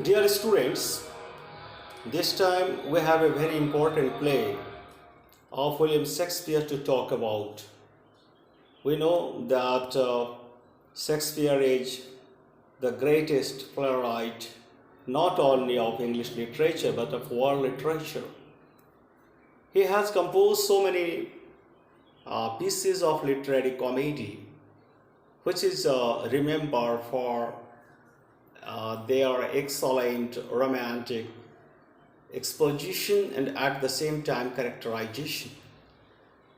Dear students, this time we have a very important play of William Shakespeare to talk about. We know that Shakespeare is the greatest playwright not only of English literature but of world literature. He has composed so many pieces of literary comedy which is remembered for their excellent romantic exposition and at the same time characterization.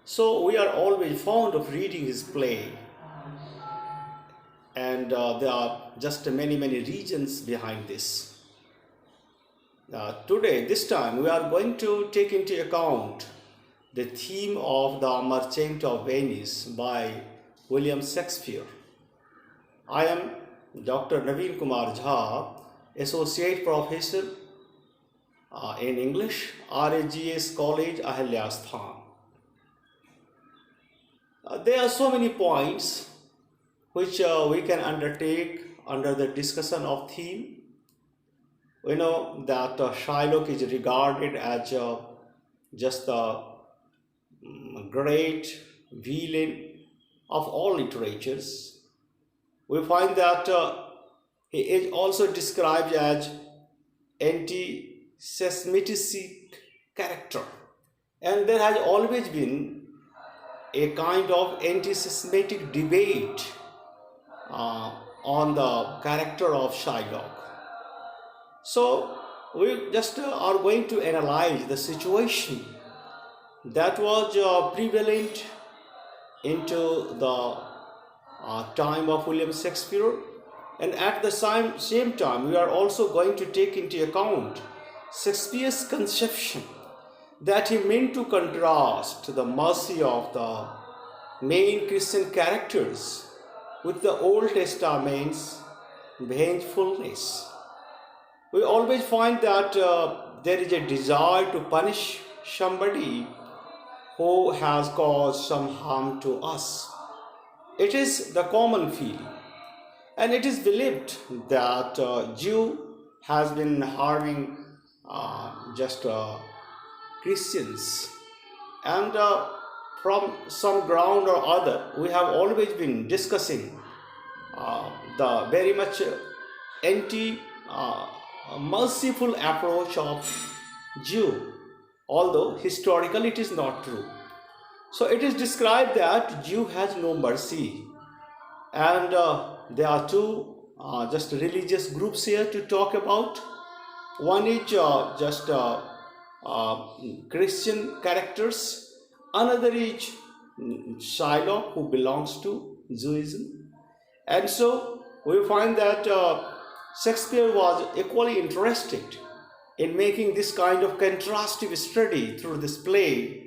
So we are always fond of reading his play, and there are just many reasons behind this. This time, we are going to take into account the theme of The Merchant of Venice by William Shakespeare. I am Dr. Naveen Kumar Jha, Associate Professor in English, RAGS College, Ahilyasthan. There are so many points which we can undertake under the discussion of theme. We know that Shylock is regarded as just the great villain of all literatures. We find that he is also described as anti-Semitic character, and there has always been a kind of anti-Semitic debate on the character of Shylock. So we just are going to analyze the situation that was prevalent into the time of William Shakespeare, and at the same time we are also going to take into account Shakespeare's conception that he meant to contrast the mercy of the main Christian characters with the Old Testament's vengefulness. We always find that there is a desire to punish somebody who has caused some harm to us. It is the common feeling, and it is believed that Jew has been harming Christians, and from some ground or other, we have always been discussing the very much anti-merciful approach of Jew, although historically it is not true. So it is described that Jew has no mercy, and there are two just religious groups here to talk about. One is Christian characters, another is Shylock, who belongs to Judaism. And so we find that Shakespeare was equally interested in making this kind of contrastive study through this play,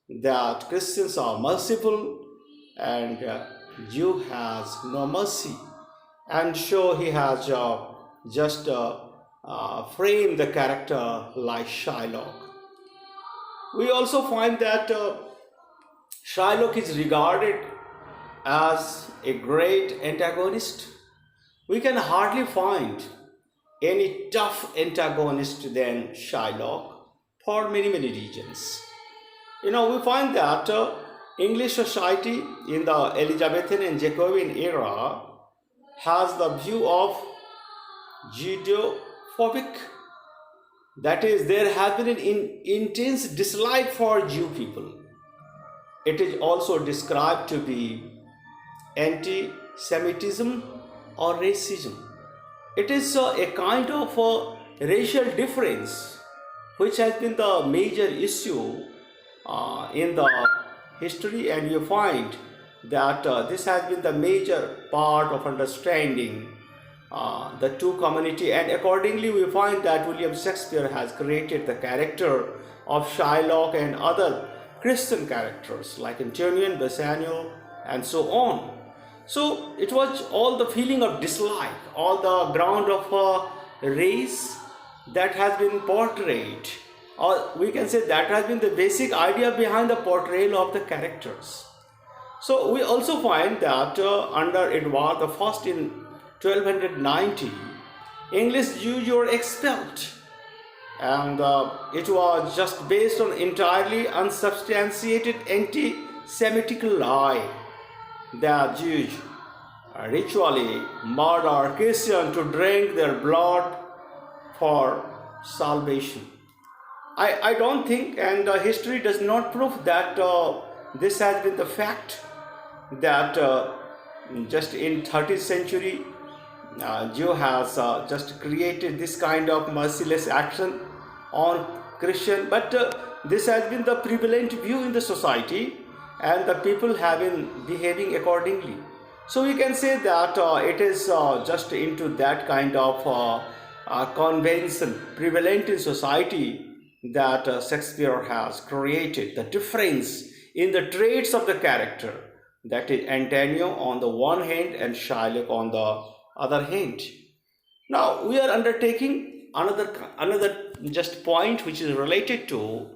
that Christians are merciful and Jew has no mercy, and so he has framed the character like Shylock. We also find that Shylock is regarded as a great antagonist. We can hardly find any tough antagonist than Shylock for many reasons. We find that English society in the Elizabethan and Jacobean era has the view of Judeo-phobic. That is, there has been an intense dislike for Jew people. It is also described to be anti-Semitism or racism. It is a kind of racial difference which has been the major issue in the history, and you find that this has been the major part of understanding the two community, and accordingly we find that William Shakespeare has created the character of Shylock and other Christian characters like Antonio, Bassanio, and so on. So it was all the feeling of dislike, all the ground of race that has been portrayed, or we can say that has been the basic idea behind the portrayal of the characters. So we also find that under Edward I in 1290, English Jews were expelled, and it was just based on entirely unsubstantiated anti-Semitic lie that Jews ritually murder Christians to drink their blood for salvation. I don't think, and history does not prove that this has been the fact, that just in 30th century Jew has just created this kind of merciless action on Christian, but this has been the prevalent view in the society, and the people have been behaving accordingly. So we can say that it is just into that kind of convention prevalent in society that Shakespeare has created the difference in the traits of the character, that is Antonio on the one hand and Shylock on the other hand. Now we are undertaking another just point which is related to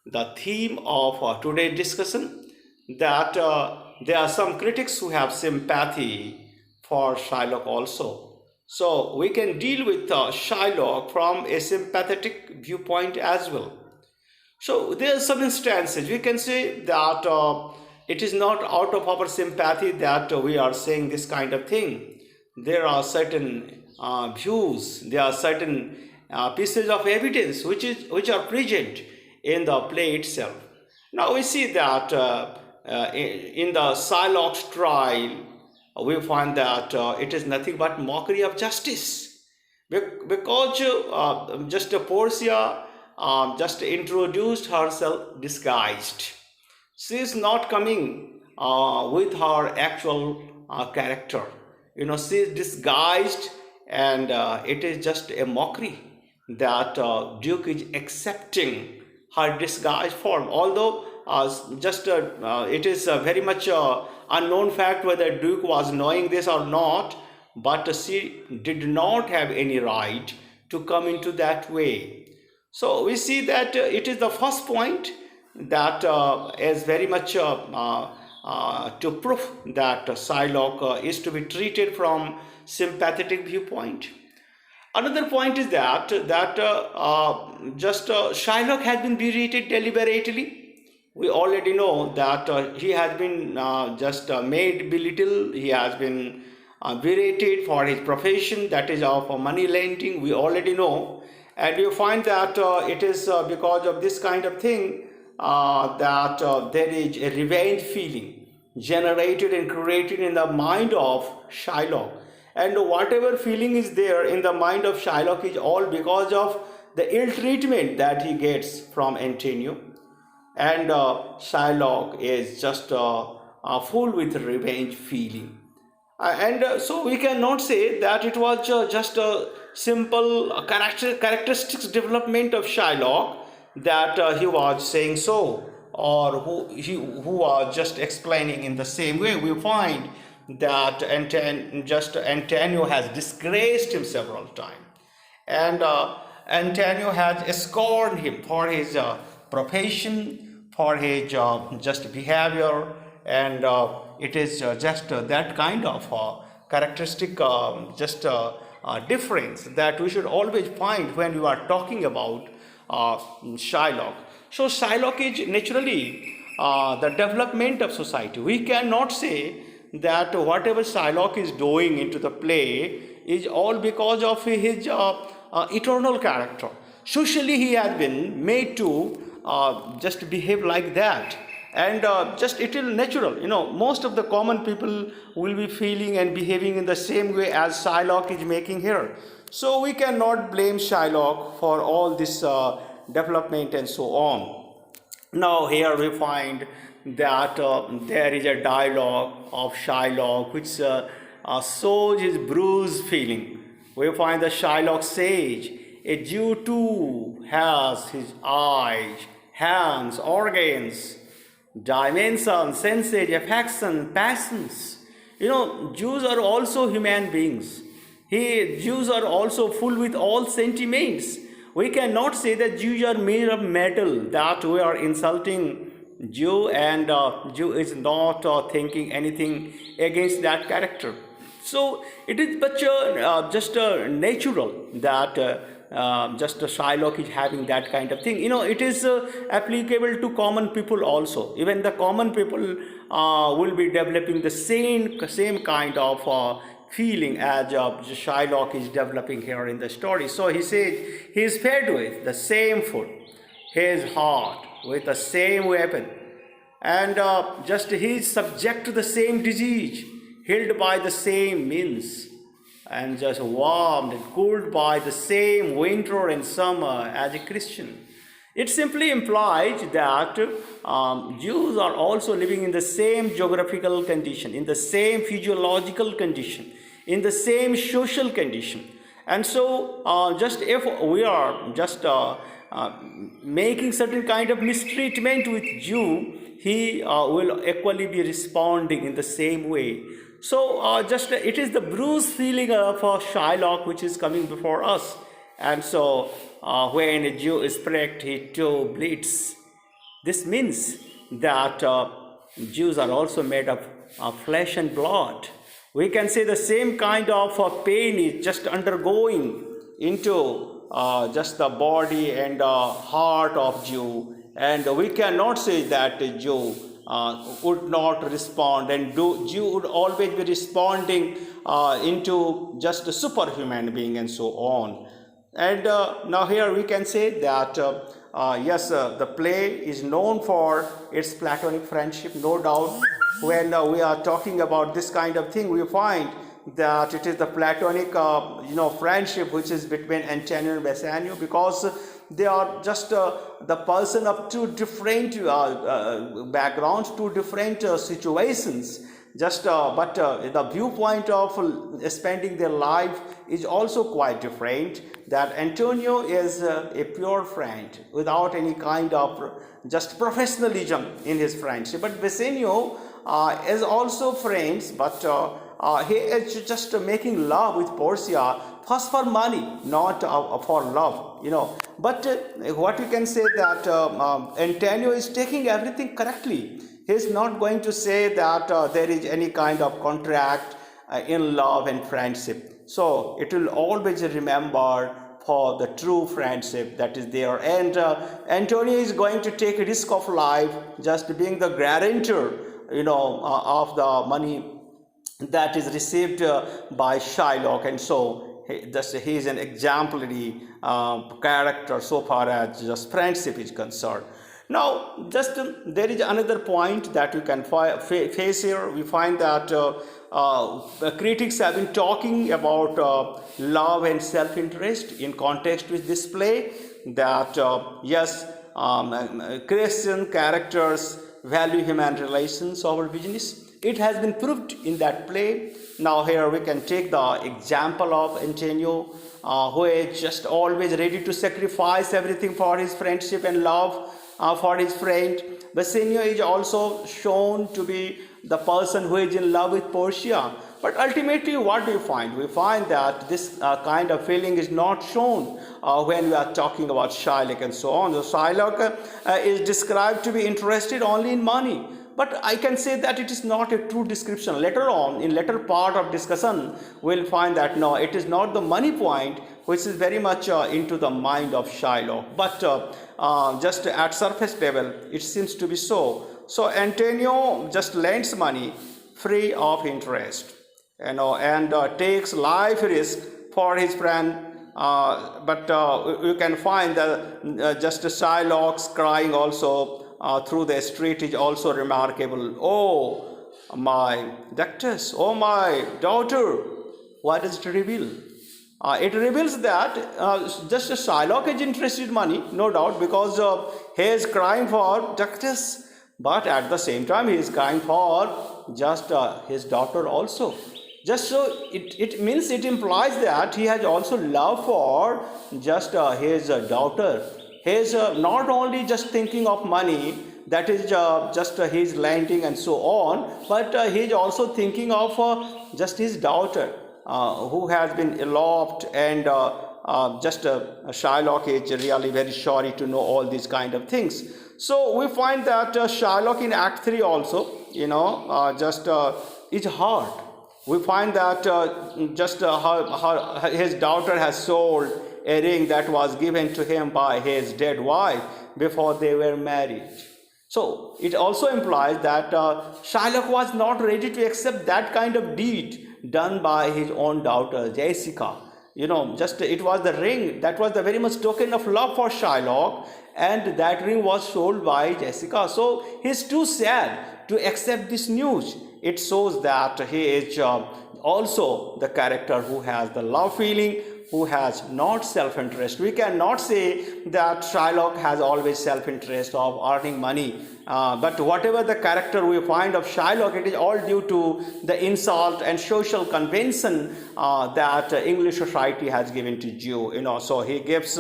the theme of today's discussion, that there are some critics who have sympathy for Shylock also. So we can deal with Shylock from a sympathetic viewpoint as well. So there are some instances we can say that it is not out of our sympathy that we are saying this kind of thing. There are certain views, there are certain pieces of evidence which are present in the play itself. Now we see that in the Shylock's trial, we find that it is nothing but mockery of justice, because just Portia just introduced herself disguised. She is not coming with her actual character. She is disguised, and it is just a mockery that Duke is accepting her disguised form. Although it is very much unknown fact whether Duke was knowing this or not, but she did not have any right to come into that way. So we see that it is the first point that is very much to prove that Shylock is to be treated from sympathetic viewpoint. Another point is that Shylock has been berated deliberately. We already know that he has been made belittle. He has been berated for his profession, that is of money lending. We already know, and you find that it is because of this kind of thing that there is a revenge feeling generated and created in the mind of Shylock, and whatever feeling is there in the mind of Shylock is all because of the ill treatment that he gets from Antonio. And Shylock is just full with revenge feeling, and so we cannot say that it was just a simple characteristics development of Shylock that he was saying so, or who was just explaining in the same way. We find that Antonio has disgraced him several times, and Antonio has scorned him for his profession, for his just behavior, and it is just that kind of characteristic difference that we should always find when we are talking about Shylock. So Shylock is naturally the development of society. We cannot say that whatever Shylock is doing into the play is all because of his eternal character. Socially, he has been made to just behave like that, and just it is natural. Most of the common people will be feeling and behaving in the same way as Shylock is making here. So we cannot blame Shylock for all this development and so on. Now here we find that there is a dialogue of Shylock which shows his bruised feeling. We find that Shylock says, "A Jew too has his eyes, hands, organs, dimensions, senses, affection, passions." Jews are also human beings. Jews are also full with all sentiments. We cannot say that Jews are made of metal, that we are insulting Jew, and Jew is not thinking anything against that character. So it is but just natural that just Shylock is having that kind of thing. It is applicable to common people also. Even the common people will be developing the same kind of feeling as Shylock is developing here in the story. So he says he is fed with the same food, his heart with the same weapon, and just he is subject to the same disease, healed by the same means, and just warmed and cooled by the same winter and summer as a Christian. It simply implies that Jews are also living in the same geographical condition, in the same physiological condition, in the same social condition. And so, just if we are just making certain kind of mistreatment with Jew, he will equally be responding in the same way. So, just it is the bruised feeling of Shylock which is coming before us. And so, when a Jew is pricked, he too bleeds. This means that Jews are also made of flesh and blood. We can say the same kind of pain is just undergoing into just the body and heart of Jew. And we cannot say that a Jew would not respond, and Jew would always be responding into just a superhuman being and so on. And now here we can say that yes, the play is known for its platonic friendship, no doubt. When we are talking about this kind of thing, we find that it is the platonic friendship which is between Antonio and Bassanio, because they are just the person of two different backgrounds, two different situations. But the viewpoint of spending their life is also quite different. That Antonio is a pure friend without any kind of just professionalism in his friendship. But Bassanio is also friends, but he is just making love with Portia first for money, not for love, But what you can say that Antonio is taking everything correctly. He is not going to say that there is any kind of contract in love and friendship. So it will always remember for the true friendship that is there. And Antonio is going to take a risk of life, just being the guarantor, of the money that is received by Shylock. And so he is an exemplary character so far as just friendship is concerned. Now, just there is another point that you can face here. We find that critics have been talking about love and self-interest in context with this play, that yes, Christian characters value human relations over business. It has been proved in that play. Now here we can take the example of Antonio, who is just always ready to sacrifice everything for his friendship and love for his friend. Bassanio is also shown to be the person who is in love with Portia. But ultimately, what do you find? We find that this kind of feeling is not shown when we are talking about Shylock and so on. So Shylock is described to be interested only in money. But I can say that it is not a true description. Later on, in later part of discussion, we'll find that no, it is not the money point which is very much into the mind of Shylock. But just at surface level, it seems to be so. So Antonio just lends money free of interest, and takes life risk for his friend. But you can find that just Shylock's crying also through the street is also remarkable. Oh, my duchess, oh, my daughter. What does it reveal? It reveals that just Shylock is interested in money, no doubt, because he is crying for duchess. But at the same time, he is crying for just his daughter also. Just so it means, it implies that he has also love for just his daughter. He is not only just thinking of money, that is just his lending and so on, but he is also thinking of just his daughter who has been eloped, and just Shylock is really very sorry to know all these kind of things. So we find that Shylock in Act 3 also, just is hard. We find that his daughter has sold a ring that was given to him by his dead wife before they were married. So it also implies that Shylock was not ready to accept that kind of deed done by his own daughter Jessica. Just it was the ring that was the very much token of love for Shylock, and that ring was sold by Jessica. So he's too sad to accept this news. It shows that he is also the character who has the love feeling, who has not self-interest. We cannot say that Shylock has always self-interest of earning money, but whatever the character we find of Shylock, it is all due to the insult and social convention that English society has given to Jew. So he gives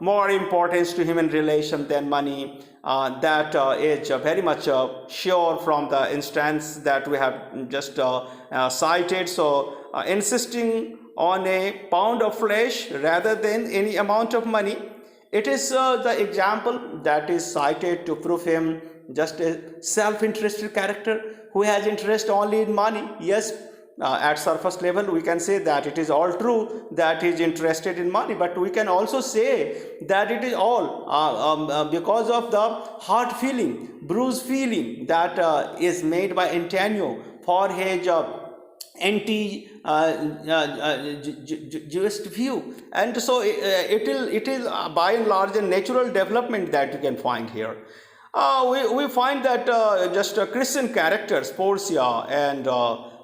more importance to human relation than money. That is very much sure from the instance that we have just cited. So insisting on a pound of flesh rather than any amount of money, it is the example that is cited to prove him just a self-interested character who has interest only in money. Yes, at surface level we can say that it is all true that he is interested in money, but we can also say that it is all because of the heart feeling, bruised feeling that is made by Antonio for his anti-Jewish view. And so it is by and large a natural development that you can find here. We find that just Christian characters, Portia and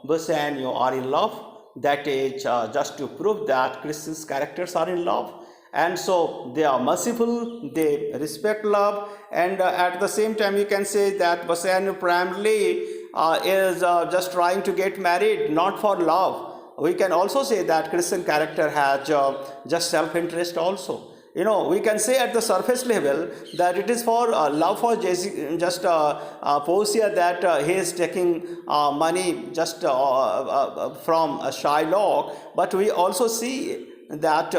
Bassanio, are in love. That is just to prove that Christian characters are in love. And so they are merciful, they respect love, and at the same time you can say that Bassanio primarily is just trying to get married, not for love. We can also say that Christian character has just self-interest also. We can say at the surface level that it is for love for Portia that he is taking money just from Shylock, but we also see that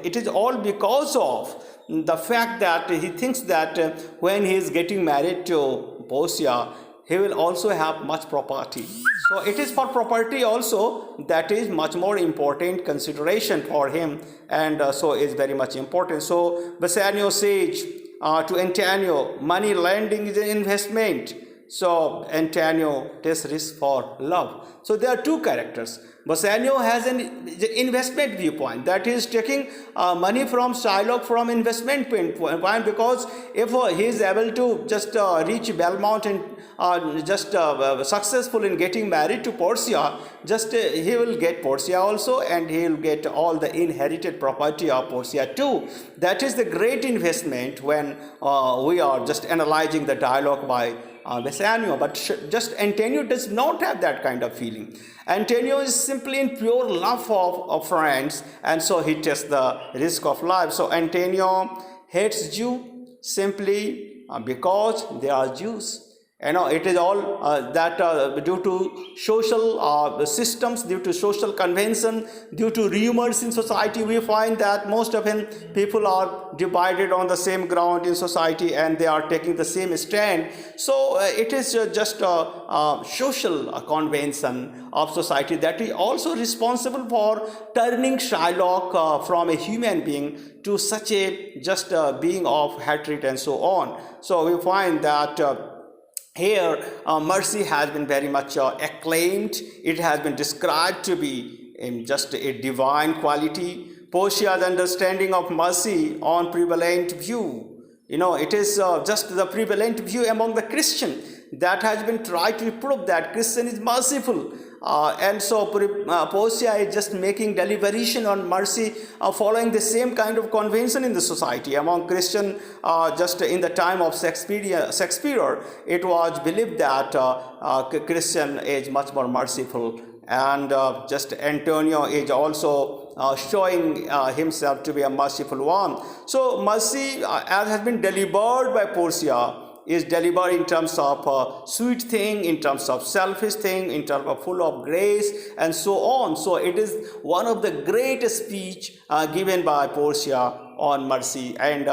it is all because of the fact that he thinks that when he is getting married to Portia, he will also have much property. So it is for property also that is much more important consideration for him, and so is very much important. So Bassanio says to Antonio, money lending is an investment. So Antonio takes risk for love. So there are two characters. Bassanio has an investment viewpoint, that is taking money from Shylock from investment point, because if he is able to just reach Belmont and just successful in getting married to Portia, just he will get Portia also, and he will get all the inherited property of Portia too. That is the great investment when we are just analyzing the dialogue by Bassanio. But just Antonio does not have that kind of feeling. Antonio is simply in pure love of friends, and so he takes the risk of life. So Antonio hates Jew simply because they are Jews. It is all that due to social systems, due to social convention, due to rumors in society. We find that most often people are divided on the same ground in society, and they are taking the same stand. So it is just a social convention of society that is also responsible for turning Shylock from a human being to such a just being of hatred and so on. So we find that here, mercy has been very much acclaimed. It has been described to be just a divine quality. Portia's understanding of mercy on prevalent view. It is just the prevalent view among the Christian that has been tried to prove that Christian is merciful. And so Portia is just making deliberation on mercy, following the same kind of convention in the society among Christian. Just in the time of Shakespeare, it was believed that Christian is much more merciful, and just Antonio is also showing himself to be a merciful one. So mercy, as has been delivered by Portia, is delivered in terms of sweet thing, in terms of selfish thing, in terms of full of grace, and so on. So it is one of the greatest speech given by Portia on mercy, and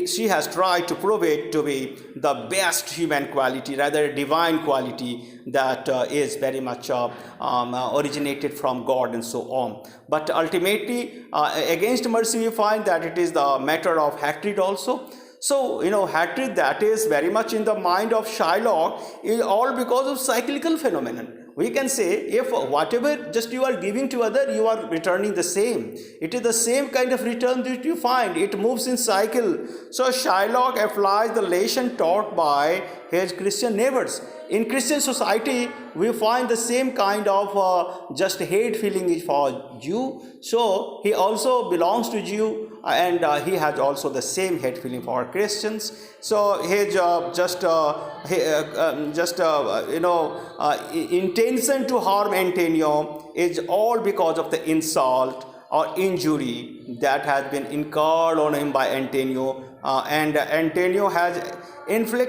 she has tried to prove it to be the best human quality, rather divine quality that is very much originated from God and so on. But ultimately, against mercy, we find that it is the matter of hatred also. So, hatred that is very much in the mind of Shylock is all because of cyclical phenomenon. We can say, if whatever just you are giving to other, you are returning the same. It is the same kind of return that you find. It moves in cycle. So Shylock applies the lesson taught by his Christian neighbors. In Christian society, we find the same kind of just hate feeling for Jew. So he also belongs to Jew, and he has also the same hate feeling for Christians. So his intention to harm Antonio is all because of the insult or injury that has been incurred on him by Antonio, and Antonio has inflicted